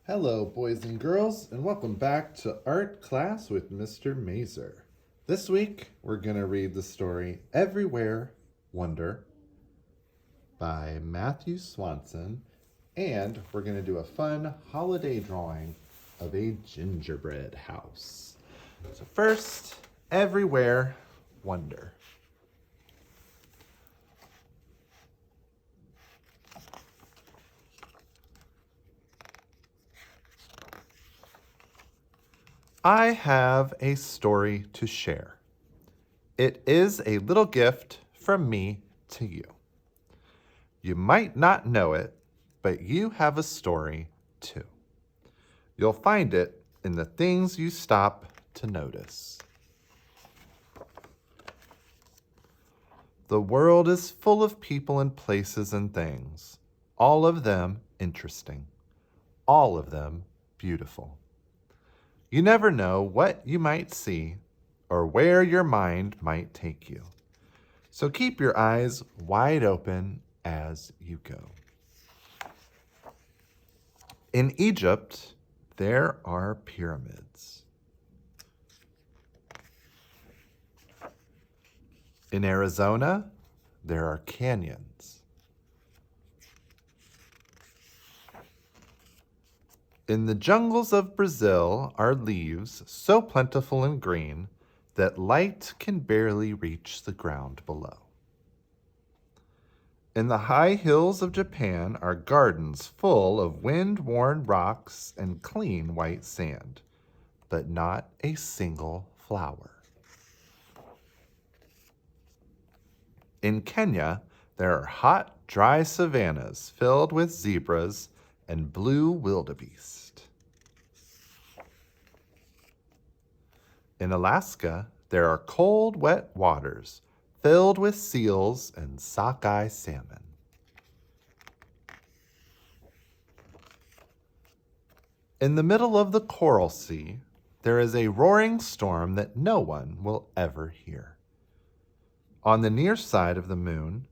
Hello, boys and girls, and welcome back to Art Class with Mr. Mazer. This week, we're going to read the story Everywhere Wonder by Matthew Swanson, and we're going to do a fun holiday drawing of a gingerbread house. So first, Everywhere Wonder. I have a story to share. It is a little gift from me to you. You might not know it, but you have a story too. You'll find it in the things you stop to notice. The world is full of people and places and things, all of them interesting, all of them beautiful. You never know what you might see or where your mind might take you. So keep your eyes wide open as you go. In Egypt, there are pyramids. In Arizona, there are canyons. In the jungles of Brazil are leaves so plentiful and green that light can barely reach the ground below. In the high hills of Japan are gardens full of wind-worn rocks and clean white sand, but not a single flower. In Kenya, there are hot, dry savannas filled with zebras and blue wildebeest. In Alaska, there are cold, wet waters filled with seals and sockeye salmon. In the middle of the Coral Sea, there is a roaring storm that no one will ever hear. On the near side of the moon,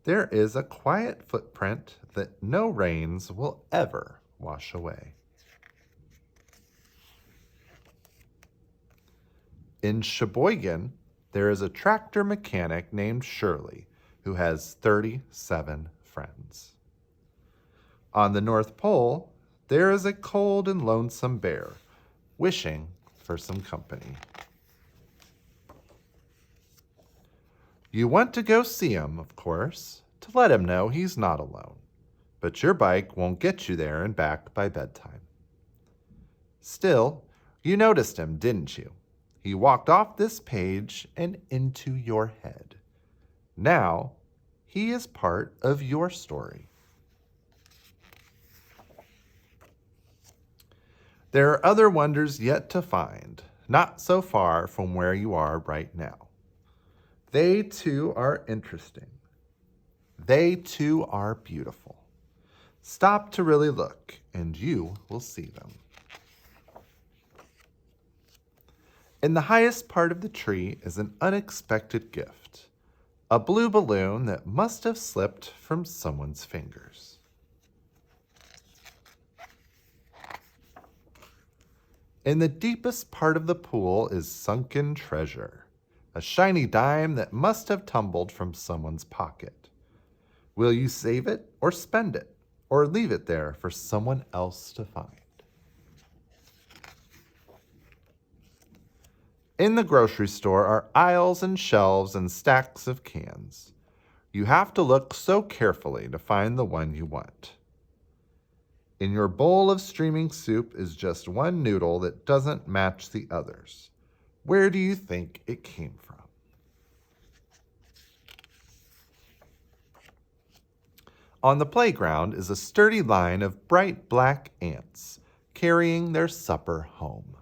there is a quiet footprint that no rains will ever wash away. In Sheboygan, there is a tractor mechanic named Shirley who has 37 friends. On the North Pole, there is a cold and lonesome bear wishing for some company. You want to go see him, of course, to let him know he's not alone, but your bike won't get you there and back by bedtime. Still, you noticed him, didn't you? He walked off this page and into your head. Now, he is part of your story. There are other wonders yet to find, not so far from where you are right now. They too are interesting. They too are beautiful. Stop to really look, and you will see them. In the highest part of the tree is an unexpected gift, a blue balloon that must have slipped from someone's fingers. In the deepest part of the pool is sunken treasure, a shiny dime that must have tumbled from someone's pocket. Will you save it or spend it, or leave it there for someone else to find? In the grocery store are aisles and shelves and stacks of cans. You have to look so carefully to find the one you want. In your bowl of steaming soup is just one noodle that doesn't match the others. Where do you think it came from? On the playground is a sturdy line of bright black ants carrying their supper home.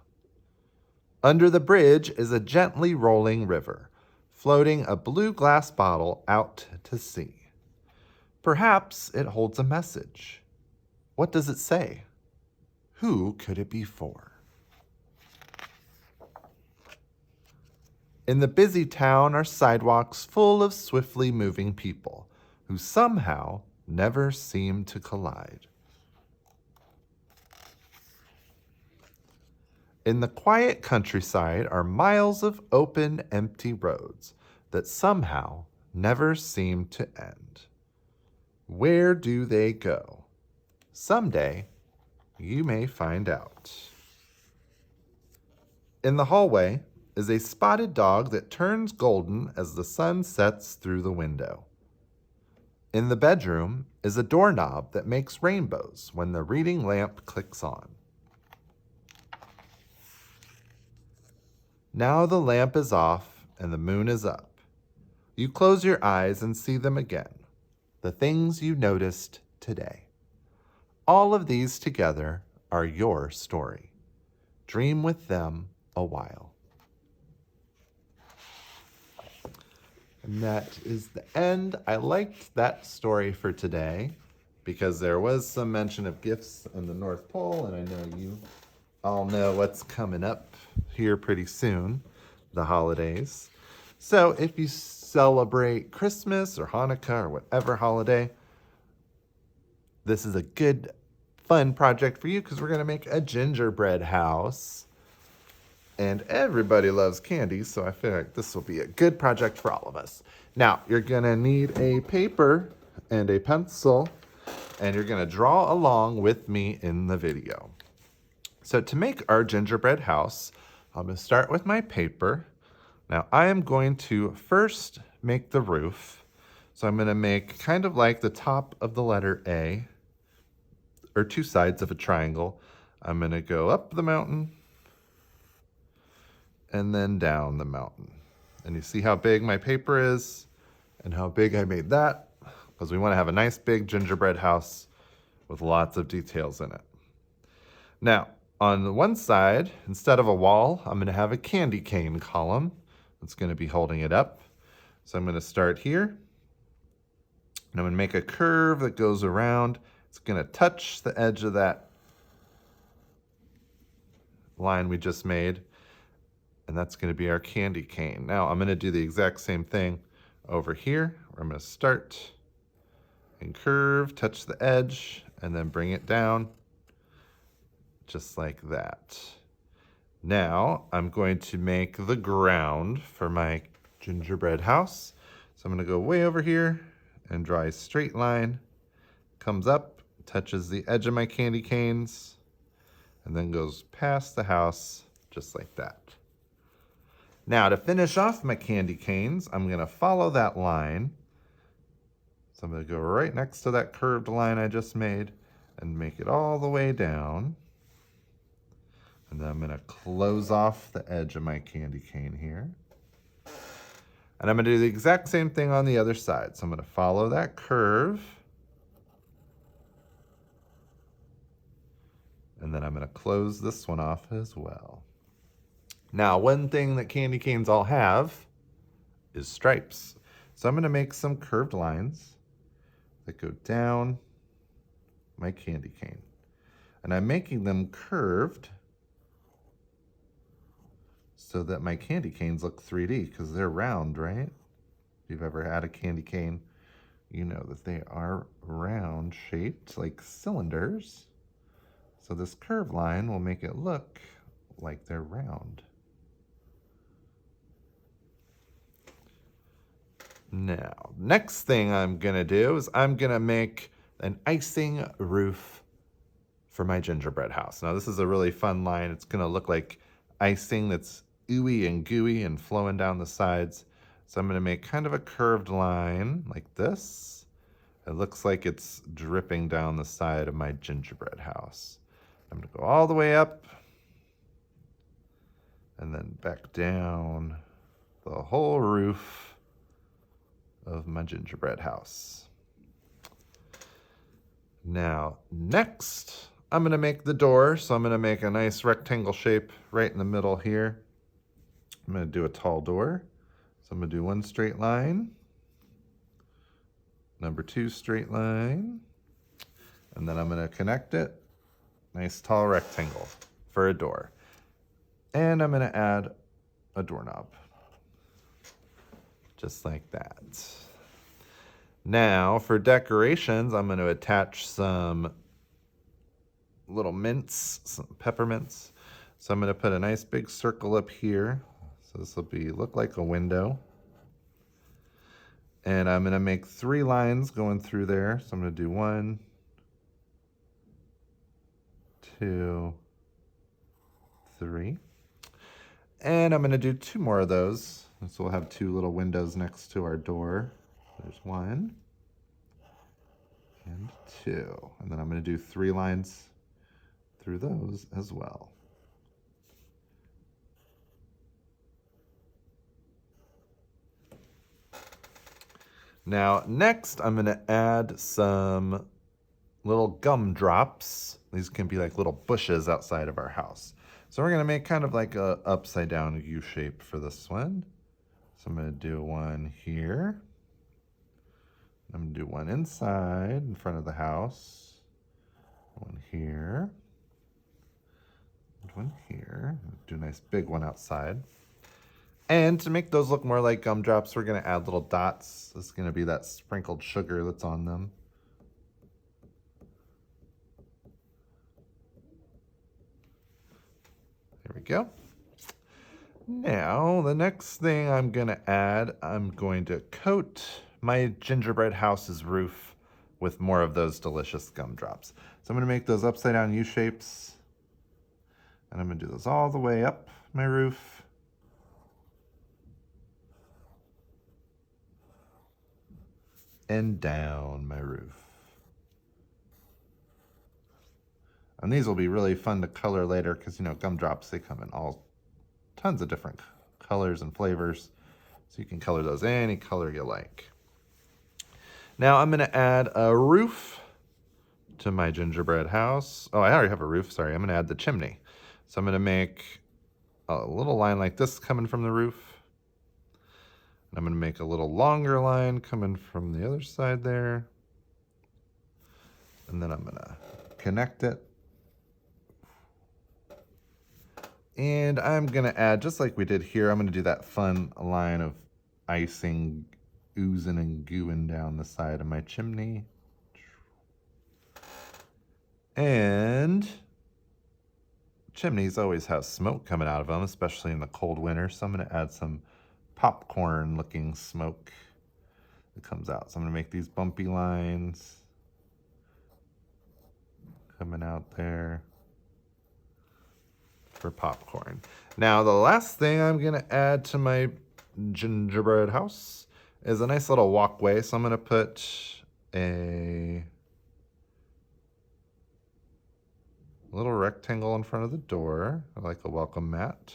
Under the bridge is a gently rolling river, floating a blue glass bottle out to sea. Perhaps it holds a message. What does it say? Who could it be for? In the busy town are sidewalks full of swiftly moving people who somehow never seem to collide. In the quiet countryside are miles of open, empty roads that somehow never seem to end. Where do they go? Someday, you may find out. In the hallway is a spotted dog that turns golden as the sun sets through the window. In the bedroom is a doorknob that makes rainbows when the reading lamp clicks on. Now the lamp is off and the moon is up. You close your eyes and see them again, the things you noticed today. All of these together are your story. Dream with them a while. And that is the end. I liked that story for today because there was some mention of gifts on the North Pole, and I know you all know what's coming up here pretty soon, the holidays. So if you celebrate Christmas or Hanukkah or whatever holiday, this is a good, fun project for you because we're going to make a gingerbread house. And everybody loves candy, so I feel like this will be a good project for all of us. Now, you're going to need a paper and a pencil, and you're going to draw along with me in the video. So to make our gingerbread house, I'm going to start with my paper. Now, I am going to first make the roof. So I'm going to make kind of like the top of the letter A, or two sides of a triangle. I'm going to go up the mountain and then down the mountain. And you see how big my paper is and how big I made that, because we want to have a nice big gingerbread house with lots of details in it. Now, on the one side, instead of a wall, I'm going to have a candy cane column that's going to be holding it up. So I'm going to start here, and I'm going to make a curve that goes around. It's going to touch the edge of that line we just made, and that's going to be our candy cane. Now I'm going to do the exact same thing over here, where I'm going to start and curve, touch the edge, and then bring it down, just like that. Now I'm going to make the ground for my gingerbread house. So I'm going to go way over here and draw a straight line, comes up, touches the edge of my candy canes, and then goes past the house just like that. Now to finish off my candy canes, I'm going to follow that line. So I'm going to go right next to that curved line I just made and make it all the way down. And then I'm going to close off the edge of my candy cane here. And I'm going to do the exact same thing on the other side. So I'm going to follow that curve. And then I'm going to close this one off as well. Now, one thing that candy canes all have is stripes. So I'm going to make some curved lines that go down my candy cane. And I'm making them curved so that my candy canes look 3D, because they're round, right? If you've ever had a candy cane, you know that they are round shaped like cylinders. So this curved line will make it look like they're round. Now, next thing I'm gonna do is I'm gonna make an icing roof for my gingerbread house. Now this is a really fun line. It's gonna look like icing that's ooey and gooey and flowing down the sides. So I'm gonna make kind of a curved line like this. It looks like it's dripping down the side of my gingerbread house. I'm gonna go all the way up and then back down the whole roof of my gingerbread house. Now, next, I'm gonna make the door. So I'm gonna make a nice rectangle shape right in the middle here. I'm gonna do a tall door. So I'm gonna do one straight line, number two straight line, and then I'm gonna connect it. Nice tall rectangle for a door. And I'm gonna add a doorknob. Just like that. Now for decorations, I'm going to attach some little mints, some peppermints. So I'm going to put a nice big circle up here. So this will look like a window. And I'm going to make 3 lines going through there. So I'm going to do 1, 2, 3. And I'm going to do 2 more of those. So we'll have 2 little windows next to our door. There's 1 and 2. And then I'm going to do 3 lines through those as well. Now, next I'm going to add some little gumdrops. These can be like little bushes outside of our house. So we're going to make kind of like a upside down U shape for this one. So I'm going to do one here. I'm going to do one inside in front of the house. One here. And one here. Do a nice big one outside. And to make those look more like gumdrops, we're going to add little dots. This is going to be that sprinkled sugar that's on them. There we go. Now, the next thing I'm going to add, I'm going to coat my gingerbread house's roof with more of those delicious gumdrops. So I'm going to make those upside down U shapes. And I'm going to do those all the way up my roof. And down my roof. And these will be really fun to color later because, you know, gumdrops, they come in all tons of different colors and flavors. So you can color those any color you like. Now I'm going to add a roof to my gingerbread house. Oh, I already have a roof. Sorry, I'm going to add the chimney. So I'm going to make a little line like this coming from the roof. And I'm going to make a little longer line coming from the other side there. And then I'm going to connect it. And I'm going to add, just like we did here, I'm going to do that fun line of icing oozing and gooing down the side of my chimney. And chimneys always have smoke coming out of them, especially in the cold winter. So I'm going to add some popcorn looking smoke that comes out. So I'm going to make these bumpy lines coming out there for popcorn. Now the last thing I'm going to add to my gingerbread house is a nice little walkway. So I'm going to put a little rectangle in front of the door, like a welcome mat.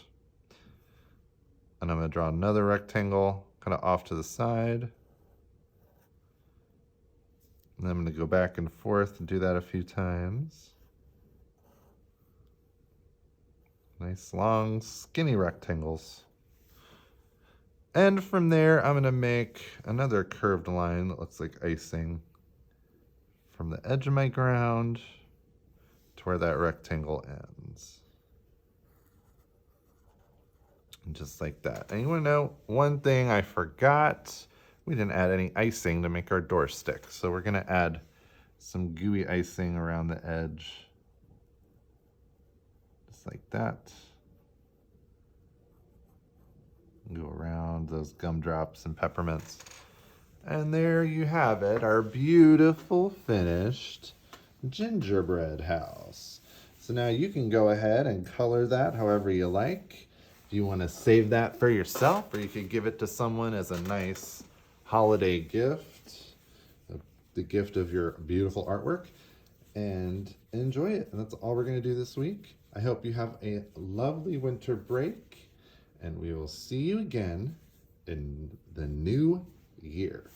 And I'm going to draw another rectangle kind of off to the side. And then I'm going to go back and forth and do that a few times. Nice long skinny rectangles. And from there I'm going to make another curved line that looks like icing from the edge of my ground to where that rectangle ends. Just like that. And you want to know one thing I forgot? We didn't add any icing to make our door stick. So we're going to add some gooey icing around the edge. Just like that. Go around those gumdrops and peppermints. And there you have it, our beautiful finished gingerbread house. So now you can go ahead and color that however you like. If you want to save that for yourself, or you could give it to someone as a nice holiday gift, the gift of your beautiful artwork, and enjoy it. And that's all we're going to do this week. I hope you have a lovely winter break, and we will see you again in the new year.